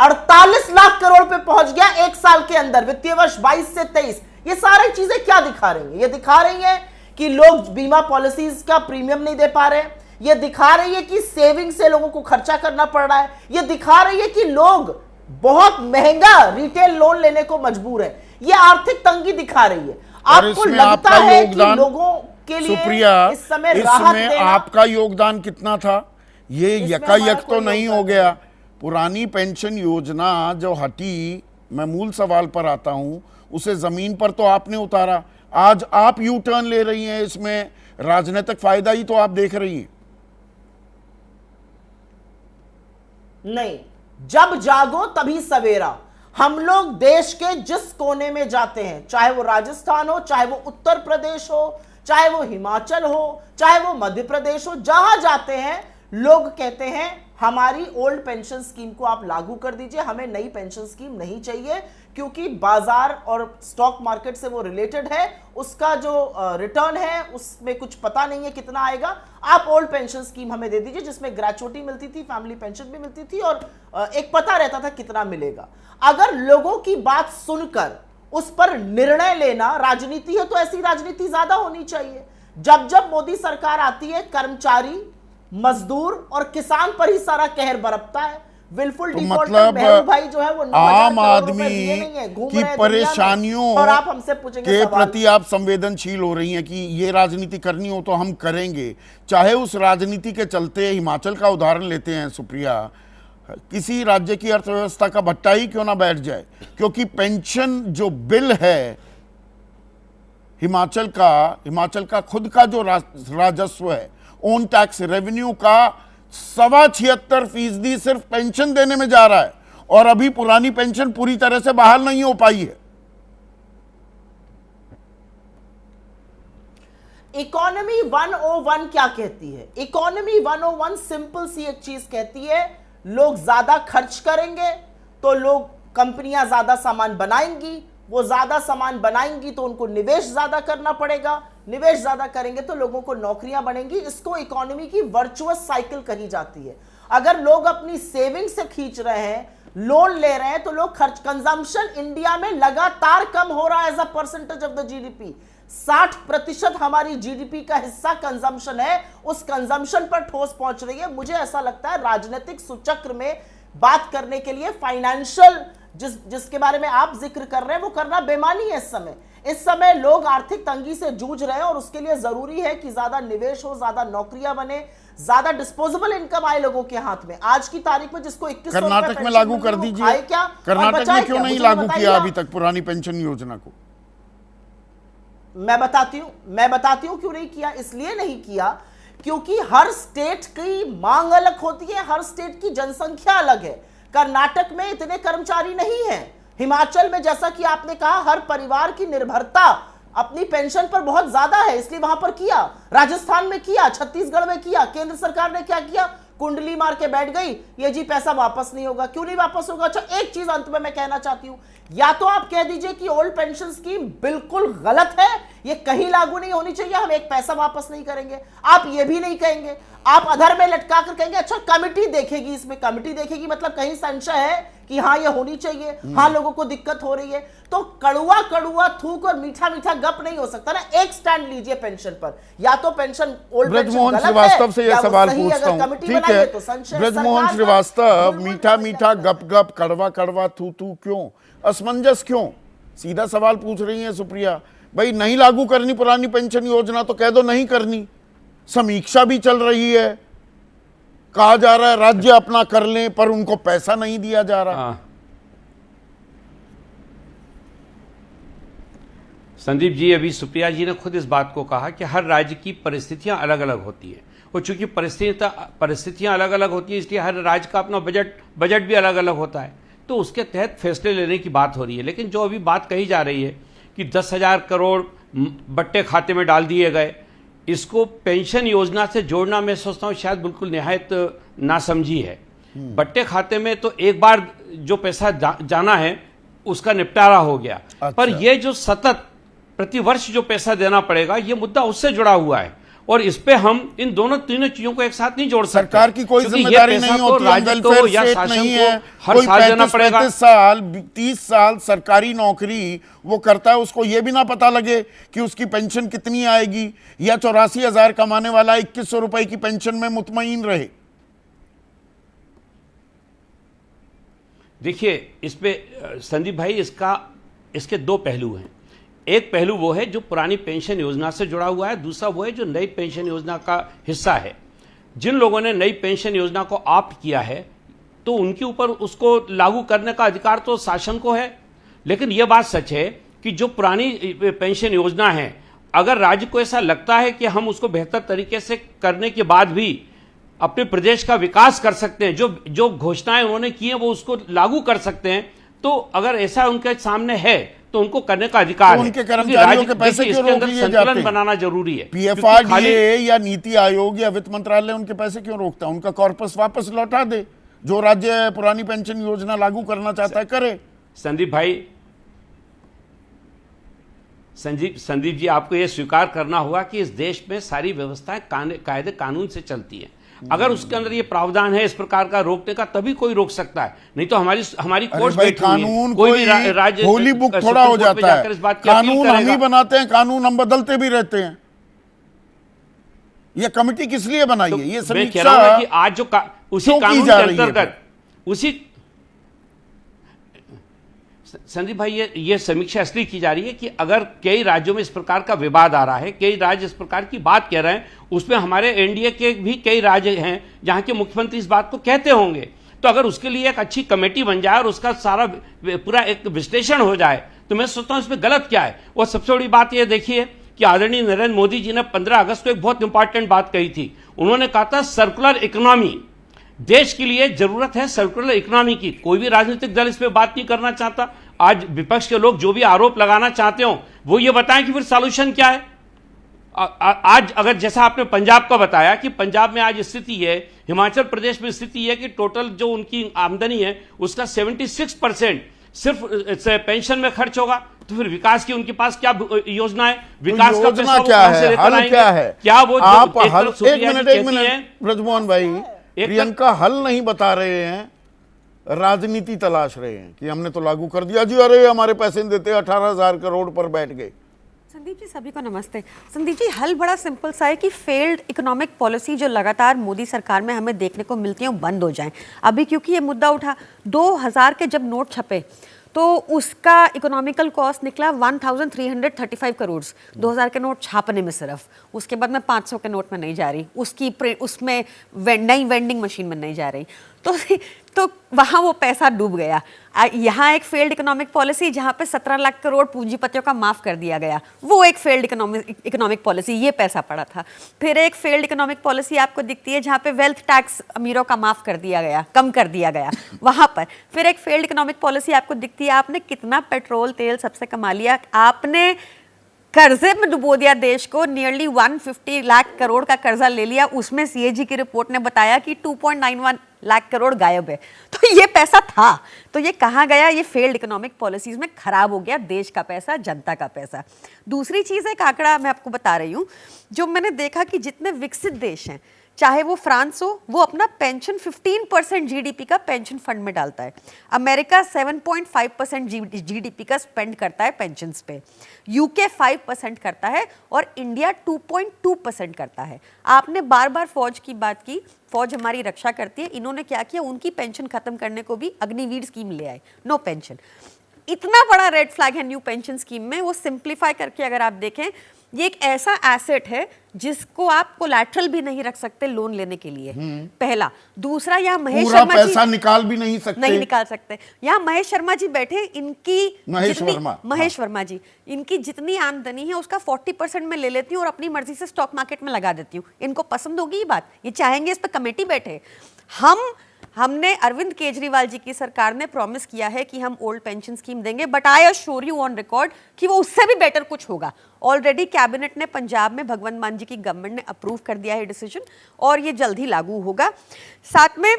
48 लाख करोड़ पे पहुंच गया 1 साल के अंदर, वित्तीय वर्ष 22 से 23। ये सारी चीजें क्या दिखा रही हैं? ये दिखा रही हैं कि लोग बीमा पॉलिसीज का प्रीमियम नहीं दे पा रहे हैं। ये दिखा रही है कि सेविंग से लोगों को खर्चा करना पड़ रहा है। ये दिखा रही है कि लोग बहुत महंगा रिटेल लोन लेने को मजबूर है। ये आर्थिक तंगी दिखा रही है। आपको लगता है कि लोगों के लिए सुप्रिया, इस समय राहत देना, आपका योगदान कितना था? ये यकायक तो नहीं हो गया। पुरानी पेंशन योजना जो हटी, मैं मूल सवाल पर आता हूं, उसे जमीन पर तो आपने उतारा, आज आप यू टर्न ले रही हैं, इसमें राजनीतिक फायदा ही तो आप देख रही हैं। नहीं, जब जागो तभी सवेरा। हम लोग देश के जिस कोने में जाते हैं, चाहे वो राजस्थान हो, चाहे वो उत्तर प्रदेश हो, चाहे वो हिमाचल हो, चाहे वो मध्य प्रदेश हो, जहां जाते हैं लोग कहते हैं हमारी ओल्ड पेंशन स्कीम को आप लागू कर दीजिए, हमें नई पेंशन स्कीम नहीं चाहिए, क्योंकि बाजार और स्टॉक मार्केट से वो रिलेटेड है, उसका जो रिटर्न है उसमें कुछ पता नहीं है कितना आएगा, आप ओल्ड पेंशन स्कीम हमें दे दीजिए जिसमें ग्रेचुइटी मिलती थी, फैमिली पेंशन भी मिलती थी और एक पता रहता था कितना मिलेगा। अगर लोगों की बात सुनकर उस पर निर्णय लेना राजनीति है तो ऐसी राजनीति ज्यादा होनी चाहिए। जब जब मोदी सरकार आती है, कर्मचारी, मजदूर और किसान पर ही सारा कहर बरपता है। विलफुल तो डिफॉल्टर मतलब मेहबूब भाई जो है वो 9,000 आम करोड़ रुपए आदमी दिए नहीं है, घूम की रहे हैं दुनिया में। परेशानियों और आप हमसे पूछेंगे के सवाल। प्रति आप संवेदनशील हो रही हैं कि ये राजनीति करनी हो तो हम करेंगे, चाहे उस राजनीति के चलते। हिमाचल का उदाहरण लेते हैं सुप्रिया, किसी राज्य की अर्थव्यवस्था का भट्टा ही क्यों ना बैठ जाए, क्योंकि पेंशन जो बिल है हिमाचल का खुद का जो राजस्व है, ओन टैक्स रेवेन्यू का 76.75% सिर्फ पेंशन देने में जा रहा है, और अभी पुरानी पेंशन पूरी तरह से बहाल नहीं हो पाई है। इकोनॉमी 101 क्या कहती है? इकोनॉमी 101 सिंपल सी एक चीज कहती है, लोग ज्यादा खर्च करेंगे तो लोग, कंपनियां ज्यादा सामान बनाएंगी, वो ज्यादा सामान बनाएंगी तो उनको निवेश ज्यादा करना पड़ेगा, निवेश ज्यादा करेंगे तो लोगों को नौकरियां बनेंगी। इसको इकोनॉमी की वर्चुअस साइकिल कही जाती है। अगर लोग अपनी सेविंग से खींच रहे हैं, लोन ले रहे हैं, तो लोग खर्च, कंजम्पशन इंडिया में लगातार कम हो रहा है as a percentage of the GDP. 60% हमारी जीडीपी का हिस्सा कंजम्पशन है, उस कंजम्पशन पर ठोस पहुंच रही है। मुझे ऐसा लगता है राजनीतिक सुचक्र में बात करने के लिए फाइनेंशियल जिसके बारे में आप जिक्र कर रहे हैं वो करना बेमानी है। इस समय लोग आर्थिक तंगी से जूझ रहे हैं और उसके लिए जरूरी है कि ज्यादा निवेश हो, ज्यादा नौकरियां बने, ज्यादा डिस्पोजेबल इनकम आए लोगों के हाथ में। आज की तारीख में जिसको 2100 कर्नाटक में लागू कर दीजिए। कर्नाटक में क्यों नहीं लागू किया अभी तक पुरानी पेंशन योजना को? मैं बताती हूं क्यों नहीं किया। इसलिए नहीं किया क्योंकि हर स्टेट की मांग अलग होती है, हर स्टेट की जनसंख्या अलग है। कर्नाटक में इतने कर्मचारी नहीं हैं। हिमाचल में जैसा कि आपने कहा, हर परिवार की निर्भरता अपनी पेंशन पर बहुत ज्यादा है, इसलिए वहां पर किया। राजस्थान में किया, छत्तीसगढ़ में किया। केंद्र सरकार ने क्या किया? कुंडली मार के बैठ गई, ये जी पैसा वापस नहीं होगा। क्यों नहीं वापस होगा? अच्छा, एक चीज अंत में मैं कहना चाहती हूं, या तो आप कह दीजिए कि ओल्ड पेंशन स्कीम बिल्कुल गलत है, ये कहीं लागू नहीं होनी चाहिए, हम एक पैसा वापस नहीं करेंगे। आप ये भी नहीं कहेंगे, आप अधर में लटका कर कहेंगे अच्छा कमिटी देखेगी, इसमें कमिटी देखेगी, मतलब कहीं संशय है कि हाँ ये होनी चाहिए, हाँ लोगों को दिक्कत हो रही है। तो कड़ुआ कड़ुआ थूक और मीठा मीठा गप नहीं हो सकता ना। एक स्टैंड लीजिए पेंशन पर, या तो pension old pension Brajmohan Srivastava से यह सवाल पूछता हूं, ठीक है? ब्रजमोहन श्रीवास्तव, मीठा मीठा गप गप, कड़वा कड़वा थू थू क्यों, असमंजस क्यों? सीधा सवाल पूछ रही है सुप्रिया। भाई नहीं लागू करनी पुरानी पेंशन योजना तो कह दो नहीं करनी। समीक्षा भी चल रही है, कहा जा रहा है राज्य अपना कर लें, पर उनको पैसा नहीं दिया जा रहा। संदीप जी, अभी सुप्रिया जी ने खुद इस बात को कहा कि हर राज्य की परिस्थितियां अलग अलग होती है, और चूंकि परिस्थितियां अलग अलग होती है इसलिए हर राज्य का अपना बजट भी अलग अलग होता है, तो उसके तहत फैसले लेने की बात हो रही है। लेकिन जो अभी बात कही जा रही है कि 10,000 करोड़ बट्टे खाते में डाल दिए गए, इसको पेंशन योजना से जोड़ना मैं सोचता हूँ शायद बिल्कुल निहायत नासमझी है। बट्टे खाते में तो एक बार जो पैसा जाना है उसका निपटारा हो गया। अच्छा। पर यह जो सतत प्रतिवर्ष जो पैसा देना पड़ेगा, यह मुद्दा उससे जुड़ा हुआ है, और इस पे हम इन तीनों चीजों को एक साथ नहीं जोड़ सकते। सरकार की कोई जिम्मेदारी नहीं होती, वेलफेयर स्टेट नहीं है, कोई 35 साल सरकारी नौकरी वो करता है, उसको ये भी ना पता लगे कि उसकी पेंशन कितनी आएगी, या 84,000 कमाने वाला 2100 रुपए की पेंशन में मुतमईन रहे। देखिए, इस पे संदीप भाई इसके दो पहलू हैं। एक पहलू वो है जो पुरानी पेंशन योजना से जुड़ा हुआ है, दूसरा वो है जो नई पेंशन योजना का हिस्सा है। जिन लोगों ने नई पेंशन योजना को ऑप्ट किया है, तो उनके ऊपर उसको लागू करने का अधिकार तो शासन को है। लेकिन यह बात सच है कि जो पुरानी पेंशन योजना है, अगर राज्य को ऐसा लगता है कि हम उसको बेहतर तरीके से करने के बाद भी अपने प्रदेश का विकास कर सकते हैं, जो घोषणाएं उन्होंने की हैं वो उसको लागू कर सकते हैं, तो अगर ऐसा उनके सामने है तो उनको करने का अधिकार तो है। उनके कर्मचारियों के पैसे क्यों रोक लिए जाते संतुलन हैं? बनाना जरूरी है। पीएफआरडीए या नीति आयोग या वित्त मंत्रालय उनके पैसे क्यों रोकता है? उनका कॉर्पस वापस लौटा दे। जो राज्य पुरानी पेंशन योजना लागू करना चाहता है करे। संदीप जी, आपको यह स्वीकार करना होगा कि इस देश में सारी व्यवस्थाएं कायदे कानून से चलती है। अगर उसके अंदर ये प्रावधान है इस प्रकार का रोकने का, तभी कोई रोक सकता है, नहीं तो हमारी कोर्ट बैठी हुई है। कानून कोई भी राज्य होली बुक थोड़ा हो जाता है। कानून हम ही बनाते हैं, कानून हम बदलते भी रहते हैं। ये कमेटी किस लिए बनाई है? ये मैं कह रहा हूं कि आज जो उसी कानून के अंतर्गत संदीप भाई, ये समीक्षा इसलिए की जा रही है कि अगर कई राज्यों में इस प्रकार का विवाद आ रहा है, कई राज्य इस प्रकार की बात कह रहे हैं, उसमें हमारे एनडीए के भी कई राज्य हैं जहां के मुख्यमंत्री इस बात को कहते होंगे, तो अगर उसके लिए एक अच्छी कमेटी बन जाए और उसका सारा पूरा एक विश्लेषण हो जाए, तो मैं सोचता हूं इसमें गलत क्या है। और सबसे बड़ी बात यह देखिए कि आदरणीय नरेंद्र मोदी जी ने 15 अगस्त को एक बहुत इंपॉर्टेंट बात कही थी। उन्होंने कहा था सर्कुलर इकोनॉमी, देश के लिए जरूरत है सर्कुलर इकोनॉमी की। कोई भी राजनीतिक दल इस पे बात नहीं करना चाहता। आज विपक्ष के लोग जो भी आरोप लगाना चाहते हो वो ये बताएं कि फिर सॉल्यूशन क्या है। आज अगर जैसा आपने पंजाब का बताया कि पंजाब में आज स्थिति है, हिमाचल प्रदेश में स्थिति है कि टोटल जो उनकी आमदनी है उसका 76% सिर्फ पेंशन में खर्च होगा, तो फिर विकास की उनके पास क्या योजना है? विकास का पैसा क्या है? हल क्या है? क्या वो आप हल, एक मिनट ब्रजमोहन भाई, प्रियंका हल नहीं बता रहे हैं, राजनीति तलाश रहे हैं कि हमने तो लागू कर दिया जी, अरे हमारे पैसे नहीं देते, 18,000 करोड़ पर बैठ गए। संदीप जी, सभी को नमस्ते। संदीप जी, हल बड़ा सिंपल सा है कि फेल्ड इकोनॉमिक पॉलिसी जो लगातार मोदी सरकार में हमें देखने को मिलती है वो बंद हो जाएं। अभी क्योंकि ये मुद्दा उठा, 2000 के जब नोट छपे तो उसका इकोनॉमिकल कॉस्ट निकला 1335 करोड़ 2000 के नोट छापने में सिर्फ। उसके बाद में 500 के नोट में नहीं जा रही, उसमें नई वेंडिंग मशीन में नहीं जा रही, तो वहाँ वो पैसा डूब गया। यहाँ एक फेल्ड इकोनॉमिक पॉलिसी जहाँ पे 17 लाख करोड़ पूंजीपतियों का माफ कर दिया गया, वो एक फेल्ड इकोनॉमिक पॉलिसी, ये पैसा पड़ा था। फिर एक फेल्ड इकोनॉमिक पॉलिसी आपको दिखती है जहाँ पे वेल्थ टैक्स अमीरों का माफ कर दिया गया, कम कर दिया गया वहाँ पर। फिर एक फेल्ड इकोनॉमिक पॉलिसी आपको दिखती है, आपने कितना पेट्रोल तेल सबसे कमा लिया, आपने कर्जे में डुबो दिया देश को, नियरली 150 लाख करोड़ का कर्जा ले लिया। उसमें सीएजी की रिपोर्ट ने बताया कि 2.91 लाख करोड़ गायब है। तो ये पैसा था तो ये कहाँ गया? ये फेल्ड इकोनॉमिक पॉलिसीज में खराब हो गया, देश का पैसा, जनता का पैसा। दूसरी चीज, एक आंकड़ा मैं आपको बता रही हूँ जो मैंने देखा कि जितने विकसित देश हैं, चाहे वो फ्रांस हो, वो अपना पेंशन 15% जीडीपी का पेंशन फंड में डालता है। अमेरिका 7.5% जीडीपी का स्पेंड करता है पेंशन्स पे। यूके 5% करता है और इंडिया 2.2% करता है। आपने बार बार फौज की बात की, फौज हमारी रक्षा करती है। इन्होंने क्या किया, उनकी पेंशन खत्म करने को भी अग्निवीर स्कीम ले आए, नो पेंशन। इतना बड़ा रेड फ्लैग है न्यू पेंशन स्कीम में। वो सिंप्लीफाई करके अगर आप देखें, ये एक ऐसा एसेट है जिसको आप कोलैटरल भी नहीं रख सकते लोन लेने के लिए, पहला। दूसरा, यहाँ महेश शर्मा जी पैसा निकाल भी नहीं सकते, यहाँ महेश शर्मा जी बैठे, इनकी महेश वर्मा जी, इनकी जितनी आमदनी है उसका 40% में ले लेती हूँ और अपनी मर्जी से स्टॉक मार्केट में लगा देती हूँ। इनको पसंद होगी ये बात, ये चाहेंगे इस पर कमेटी बैठे। हमने अरविंद केजरीवाल जी की सरकार ने प्रॉमिस किया है कि हम ओल्ड पेंशन स्कीम देंगे, but I assure you on record कि वो उससे भी बेटर कुछ होगा। ऑलरेडी कैबिनेट ने पंजाब में भगवंत मान जी की गवर्नमेंट ने अप्रूव कर दिया है डिसीजन, और ये जल्द ही लागू होगा। साथ में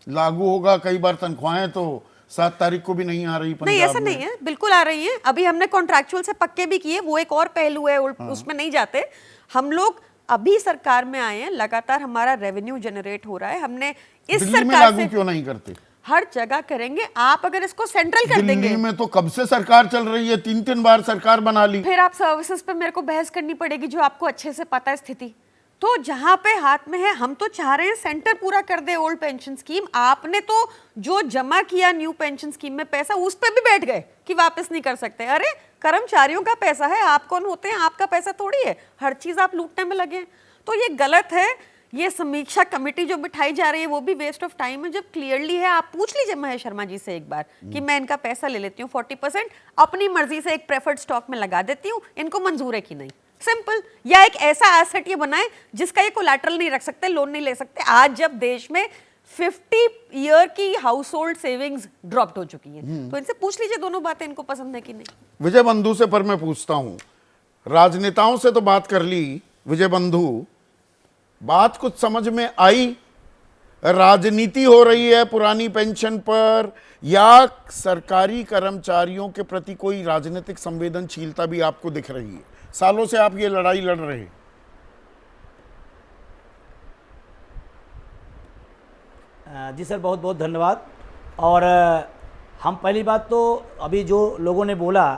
लागू होगा, कई बार तनख्वाहें तो 7 तारीख को भी नहीं आ रही पंजाब नहीं, ऐसा नहीं है, बिल्कुल आ रही है। अभी हमने कॉन्ट्रैक्चुअल से पक्के भी किए, वो एक और पहलू है, उसमें नहीं जाते हम लोग। अभी सरकार में आए हैं, लगातार हमारा रेवेन्यू जनरेट हो रहा है। हमने इस सरकार में लागू क्यों नहीं करते? हर जगह करेंगे। आप अगर इसको सेंट्रल कर देंगे, दिल्ली में तो कब से सरकार चल रही है, 3-3 बार सरकार बना ली। फिर आप सर्विसेज पे मेरे को बहस करनी पड़ेगी, जो आपको अच्छे से पता है स्थिति। तो जहां पे हाथ में है, हम तो चाह रहे हैं सेंटर पूरा कर दे ओल्ड पेंशन स्कीम। आपने तो जो जमा किया न्यू पेंशन स्कीम में पैसा, उस पे भी बैठ गए कि वापस नहीं कर सकते। अरे कर्मचारियों का पैसा है, आप कौन होते हैं? आपका पैसा थोड़ी है, हर चीज आप लूटने में लगे। तो ये गलत है ये समीक्षा कमेटी जो बिठाई जा रही है वो भी वेस्ट ऑफ टाइम है, जब क्लियरली है। आप पूछ लीजिए महेश शर्मा जी से एक बार कि मैं इनका पैसा ले लेती हूँ 40%, अपनी मर्जी से एक प्रेफर्ड स्टॉक में लगा देती हूँ, इनको मंजूर है कि नहीं, सिंपल। या एक ऐसा एसेट ये बनाए जिसका ये कोलैटरल नहीं रख सकते, लोन नहीं ले सकते। आज जब देश में 50 ईयर की हाउस होल्ड सेविंग्स ड्रॉप्ड हो चुकी हैं, तो इनसे पूछ लीजिए दोनों बातें इनको पसंद है कि नहीं। विजय बंधु से पर मैं पूछता हूं, राजनेताओं से तो बात कर ली, विजय बंधु बात कुछ समझ में आई? राजनीति हो रही है पुरानी पेंशन पर, या सरकारी कर्मचारियों के प्रति कोई राजनीतिक संवेदनशीलता भी आपको दिख रही है? सालों से आप ये लड़ाई लड़ रहे हैं। जी सर, बहुत बहुत धन्यवाद। और हम पहली बात तो अभी जो लोगों ने बोला,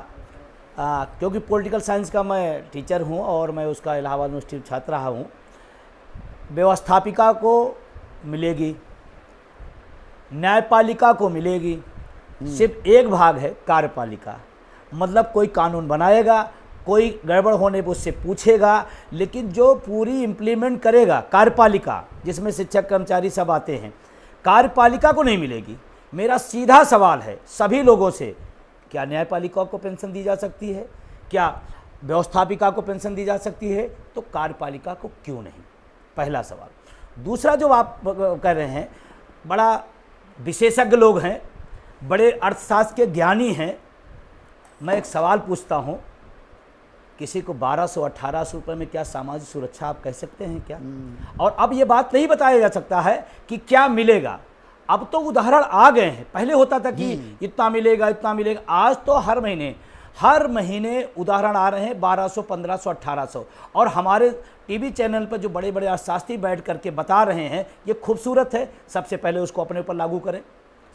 क्योंकि पॉलिटिकल साइंस का मैं टीचर हूं और मैं उसका इलाहाबाद यूनिवर्सिटी में छात्र रहा हूं, व्यवस्थापिका को मिलेगी, न्यायपालिका को मिलेगी, सिर्फ एक भाग है कार्यपालिका। मतलब कोई कानून बनाएगा, कोई गड़बड़ होने पर उससे पूछेगा, लेकिन जो पूरी इम्प्लीमेंट करेगा कार्यपालिका, जिसमें शिक्षक कर्मचारी सब आते हैं, कार्यपालिका को नहीं मिलेगी। मेरा सीधा सवाल है सभी लोगों से, क्या न्यायपालिका को पेंशन दी जा सकती है? क्या व्यवस्थापिका को पेंशन दी जा सकती है? तो कार्यपालिका को क्यों नहीं? पहला सवाल। दूसरा, जो आप कह रहे हैं, बड़ा विशेषज्ञ लोग हैं, बड़े अर्थशास्त्र के ज्ञानी हैं। मैं एक सवाल पूछता हूं, किसी को 1200-1800 रुपये में क्या सामाजिक सुरक्षा आप कह सकते हैं क्या? और अब ये बात नहीं बताया जा सकता है कि क्या मिलेगा। अब तो उदाहरण आ गए हैं। पहले होता था कि इतना मिलेगा, इतना मिलेगा। आज तो हर महीने उदाहरण आ रहे हैं 1200, 1500, 1800। और हमारे टीवी चैनल पर जो बड़े बड़े अर्थशास्त्री बैठ करके बता रहे हैं, ये खूबसूरत है। सबसे पहले उसको अपने ऊपर लागू करें,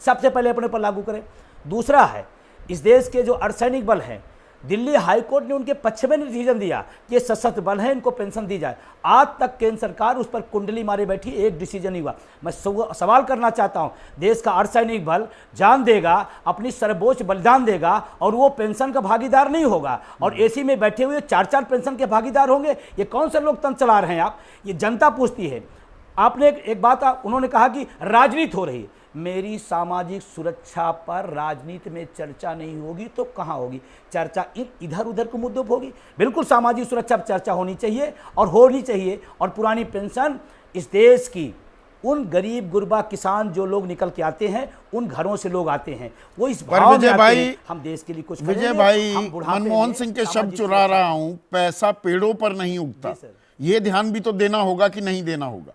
सबसे पहले अपने ऊपर लागू करें। दूसरा है, इस देश के जो अर्धसैनिक बल हैं, दिल्ली हाईकोर्ट ने उनके पक्ष में डिसीजन दिया कि ये सशस्त्र बल है, इनको पेंशन दी जाए। आज तक केंद्र सरकार उस पर कुंडली मारे बैठी, एक डिसीजन नहीं हुआ। मैं सवाल करना चाहता हूं, देश का अर्धसैनिक बल जान देगा, अपनी सर्वोच्च बलिदान देगा, और वो पेंशन का भागीदार नहीं होगा, और एसी में बैठे हुए 4-4 पेंशन के भागीदार होंगे? ये कौन से लोकतंत्र चला रहे हैं आप? ये जनता पूछती है। आपने एक बात उन्होंने कहा कि राजनीति हो रही है। मेरी सामाजिक सुरक्षा पर राजनीति में चर्चा नहीं होगी तो कहाँ होगी? चर्चा इधर उधर के मुद्दों पर होगी। बिल्कुल सामाजिक सुरक्षा पर चर्चा होनी चाहिए, और होनी चाहिए। और पुरानी पेंशन इस देश की उन गरीब गुरबा किसान जो लोग निकल के आते हैं, उन घरों से लोग आते हैं, वो इस भाव में आते हैं, हम देश के लिए कुछ करेंगे। विजय भाई, मनमोहन सिंह के शब्द चुरा रहा हूं, पैसा पेड़ों पर नहीं उगता। ये ध्यान भी तो देना होगा कि नहीं देना होगा?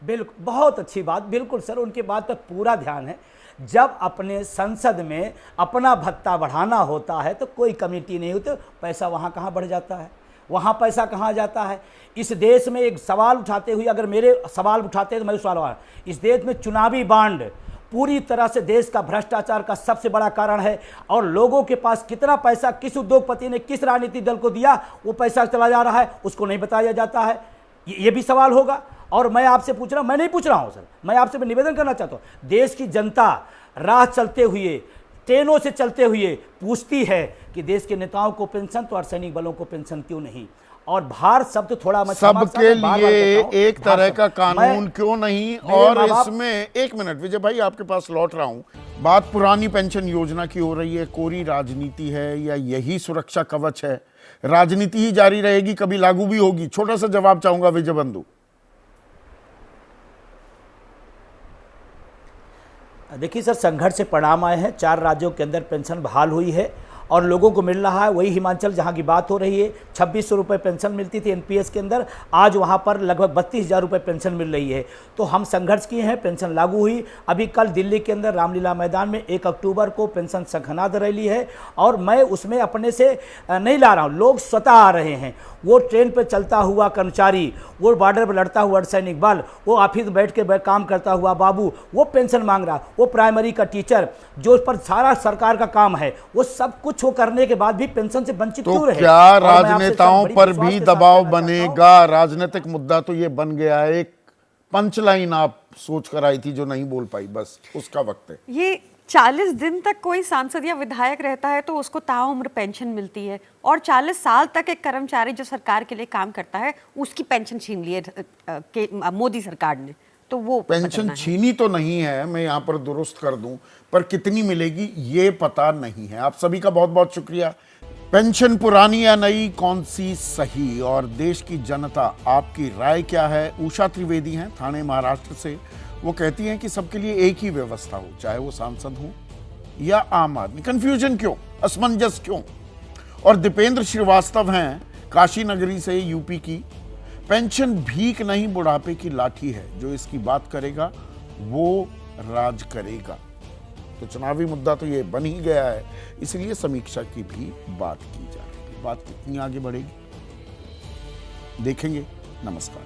बिल्कुल, बहुत अच्छी बात। बिल्कुल सर, उनकी बात पर पूरा ध्यान है। जब अपने संसद में अपना भत्ता बढ़ाना होता है तो कोई कमेटी नहीं होती, पैसा वहाँ कहाँ बढ़ जाता है, वहाँ पैसा कहाँ जाता है? इस देश में एक सवाल उठाते हुए, अगर मेरे सवाल उठाते हैं तो मैं सवाल, इस देश में चुनावी बांड पूरी तरह से देश का भ्रष्टाचार का सबसे बड़ा कारण है। और लोगों के पास कितना पैसा किस उद्योगपति ने किस राजनीतिक दल को दिया, वो पैसा चला जा रहा है, उसको नहीं बताया जाता है। ये भी सवाल होगा। और मैं आपसे पूछ रहा हूं, मैं नहीं पूछ रहा हूं सर, मैं आपसे निवेदन करना चाहता हूं, देश की जनता राह चलते हुए, ट्रेनों से चलते हुए पूछती है कि देश के नेताओं को पेंशन, तो अर्धसैनिक बलों को पेंशन क्यों नहीं? और भार शब्द थोड़ा मैं सबके लिए एक तरह का कानून क्यों नहीं? और इसमें एक मिनट विजय भाई, आपके पास लौट रहा हूं। बात पुरानी पेंशन योजना की हो रही है, कोरी राजनीति है या यही सुरक्षा कवच है? राजनीति ही जारी रहेगी, कभी लागू भी होगी? छोटा सा जवाब चाहूंगा विजय बंधु। देखिए सर, संघर्ष से परिणाम आए हैं। 4 राज्यों के अंदर पेंशन बहाल हुई है और लोगों को मिल रहा है। वही हिमाचल जहां की बात हो रही है, 2600 रुपये पेंशन मिलती थी एनपीएस के अंदर, आज वहां पर लगभग 32,000 रुपये पेंशन मिल रही है। तो हम संघर्ष किए हैं, पेंशन लागू हुई। अभी कल दिल्ली के अंदर रामलीला मैदान में 1 अक्टूबर को पेंशन संघनाद रैली है, और मैं उसमें अपने से नहीं ला रहा हूँ, लोग स्वतः आ रहे हैं। वो ट्रेन पर चलता हुआ कर्मचारी, वो बॉर्डर पर लड़ता हुआ अर्धसैनिक बल, वो ऑफिस में बैठ के काम करता हुआ बाबू, वो पेंशन मांग रहा, वो प्राइमरी का टीचर जो उस पर सारा सरकार का काम है, वो सब कुछ वो करने के बाद भी पेंशन से वंचित क्यों रहे? क्या राजनेताओं पर भी दबाव बनेगा? राजनीतिक मुद्दा तो ये बन गया है। एक पंचलाइन आप सोच कर आई थी जो नहीं बोल पाई, बस उसका वक्त है। ये 40 दिन तक कोई सांसद या विधायक रहता है तो उसको ताउम्र पेंशन मिलती है, और 40 साल तक एक कर्मचारी जो सरकार के लिए काम करता है उसकी पेंशन छीन ली है मोदी सरकार ने। तो वो पेंशन छीनी तो नहीं है, मैं यहाँ पर दुरुस्त कर दूं, पर कितनी मिलेगी ये पता नहीं है। आप सभी का बहुत बहुत शुक्रिया। पेंशन पुरानी या नई, कौन सी सही, और देश की जनता आपकी राय क्या है? उषा त्रिवेदी हैं ठाणे महाराष्ट्र से। वो कहती हैं कि सबके लिए एक ही व्यवस्था हो, चाहे वो सांसद हो या आम आदमी। कंफ्यूजन क्यों, असमंजस क्यों? और दीपेंद्र श्रीवास्तव हैं काशी नगरी से, यूपी की। पेंशन भीख नहीं बुढ़ापे की लाठी है, जो इसकी बात करेगा वो राज करेगा। तो चुनावी मुद्दा तो ये बन ही गया है, इसलिए समीक्षा की भी बात की जा रही है। बात कितनी आगे बढ़ेगी देखेंगे। नमस्कार।